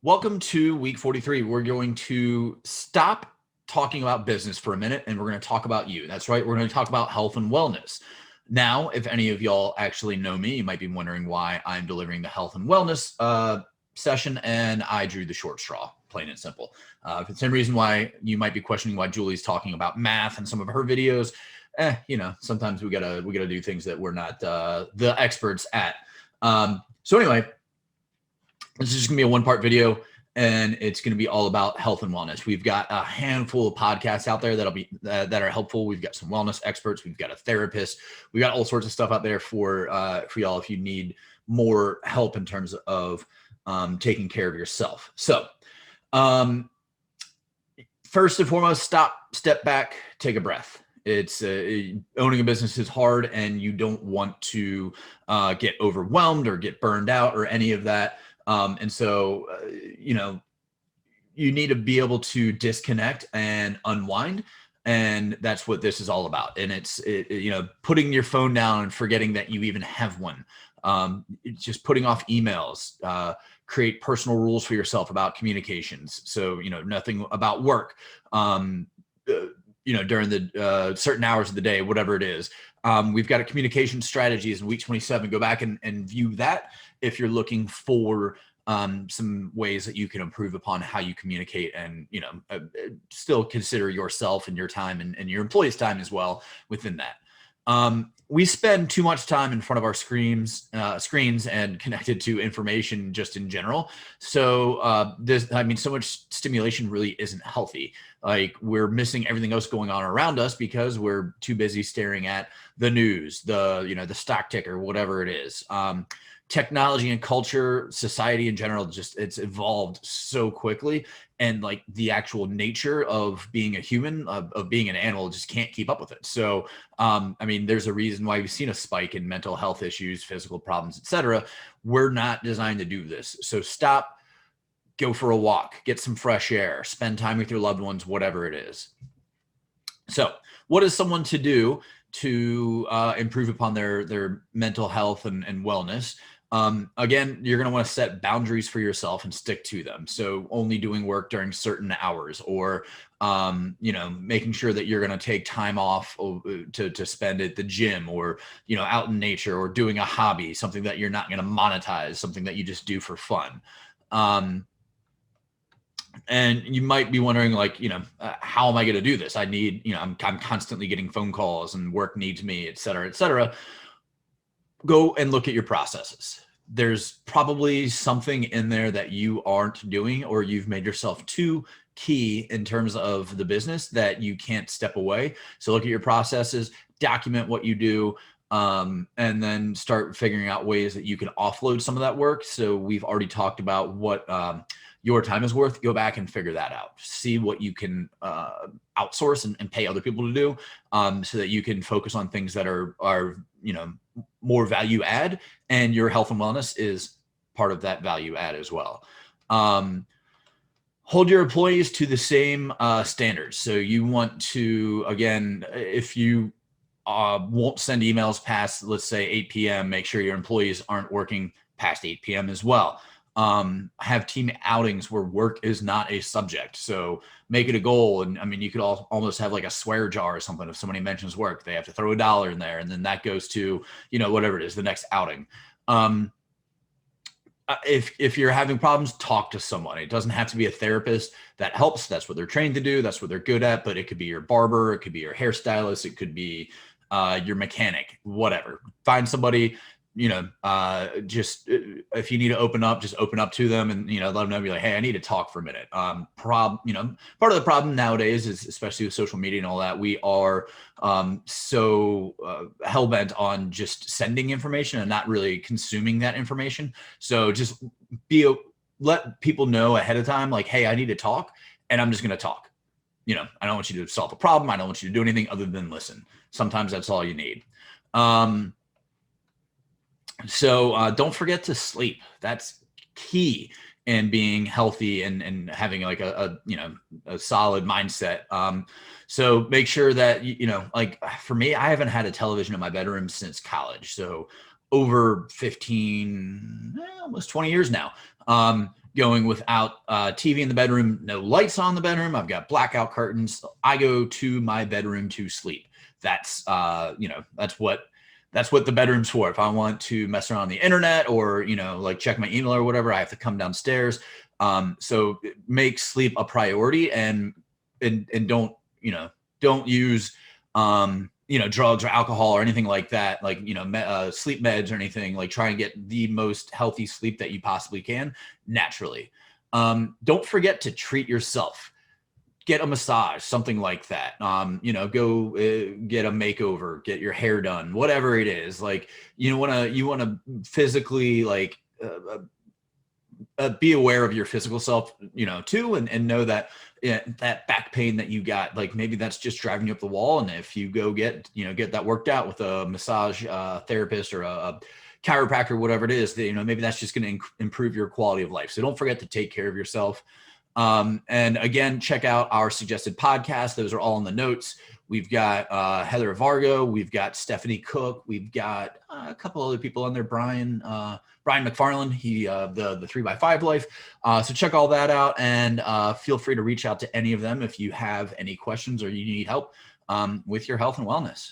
Welcome to week 43. We're going to stop talking about business for a minute and we're going to talk about you. That's right. We're going to talk about health and wellness. Now, if any of y'all actually know me, you might be wondering why I'm delivering the health and wellness session and I drew the short straw, plain and simple. For the same reason why you might be questioning why Julie's talking about math in some of her videos. Sometimes we gotta do things that we're not the experts at. So anyway, this is just gonna be a one-part video, and it's gonna be all about health and wellness. We've got a handful of podcasts out there that are helpful. We've got some wellness experts. We've got a therapist. We got all sorts of stuff out there for y'all if you need more help in terms of taking care of yourself. So, first and foremost, step back, take a breath. It's owning a business is hard, and you don't want to get overwhelmed or get burned out or any of that. And so, you need to be able to disconnect and unwind. And that's what this is all about. And it's putting your phone down and forgetting that you even have one. It's just putting off emails, create personal rules for yourself about communications. So, nothing about work, during the certain hours of the day, whatever it is. We've got a communication strategies in week 27. Go back and view that if you're looking for some ways that you can improve upon how you communicate and, still consider yourself and your time and your employees' time as well within that. We spend too much time in front of our screens and connected to information just in general. So so much stimulation really isn't healthy. Like, we're missing everything else going on around us because we're too busy staring at the news, the stock ticker, whatever it is. Technology and culture, society in general, it's evolved so quickly, and like the actual nature of being a human, of being an animal, just can't keep up with it. So, there's a reason why we've seen a spike in mental health issues, physical problems, etc. We're not designed to do this. So stop, go for a walk, get some fresh air, spend time with your loved ones, whatever it is. So, what is someone to do to improve upon their mental health and wellness? Again, you're going to want to set boundaries for yourself and stick to them. So only doing work during certain hours, or, making sure that you're going to take time off to spend at the gym, or, out in nature, or doing a hobby, something that you're not going to monetize, something that you just do for fun. And you might be wondering, like, how am I going to do this? I need, I'm constantly getting phone calls and work needs me, et cetera, et cetera. Go and look at your processes. There's probably something in there that you aren't doing, or you've made yourself too key in terms of the business that you can't step away. So look at your processes, document what you do, and then start figuring out ways that you can offload some of that work. So we've already talked about what your time is worth. Go back and figure that out. See what you can outsource and pay other people to do, so that you can focus on things that are more value add, and your health and wellness is part of that value add as well. Hold your employees to the same standards. So you want to, again, if you won't send emails past, let's say, 8 p.m., make sure your employees aren't working past 8 p.m. as well. Have team outings where work is not a subject. So make it a goal. And you could almost have like a swear jar or something. If somebody mentions work, they have to throw $1 in there, and then that goes to, whatever it is, the next outing. If you're having problems, talk to someone. It doesn't have to be a therapist. That helps. That's what they're trained to do. That's what they're good at. But it could be your barber. It could be your hairstylist. It could be your mechanic, whatever. Find somebody, just if you need to open up, just open up to them and, let them know, be like, hey, I need to talk for a minute. Part of the problem nowadays is, especially with social media and all that, we are so hell-bent on just sending information and not really consuming that information. So just let people know ahead of time, like, hey, I need to talk, and I'm just going to talk. I don't want you to solve a problem. I don't want you to do anything other than listen. Sometimes that's all you need. So don't forget to sleep. That's key in being healthy and having like a solid mindset. So make sure that, like for me, I haven't had a television in my bedroom since college. So over 15, almost 20 years now. going without TV in the bedroom, no lights on the bedroom. I've got blackout curtains. I go to my bedroom to sleep. That's that's what the bedroom's for. If I want to mess around on the internet or like check my email or whatever, I have to come downstairs. So make sleep a priority, and don't don't use drugs or alcohol or anything like that, like sleep meds or anything. Like, try and get the most healthy sleep that you possibly can naturally. Don't forget to treat yourself. Get a massage, something like that. Go get a makeover, get your hair done, whatever it is. Like, you want to physically, like, be aware of your physical self, too, and know that that back pain that you got, like, maybe that's just driving you up the wall. And if you go get that worked out with a massage therapist or a chiropractor, whatever it is, that, maybe that's just going to improve your quality of life. So don't forget to take care of yourself. And again, check out our suggested podcasts. Those are all in the notes. We've got Heather Vargo, we've got Stephanie Cook, we've got a couple other people on there, Brian McFarland, he the 3x5 Life. So check all that out, and feel free to reach out to any of them if you have any questions or you need help with your health and wellness.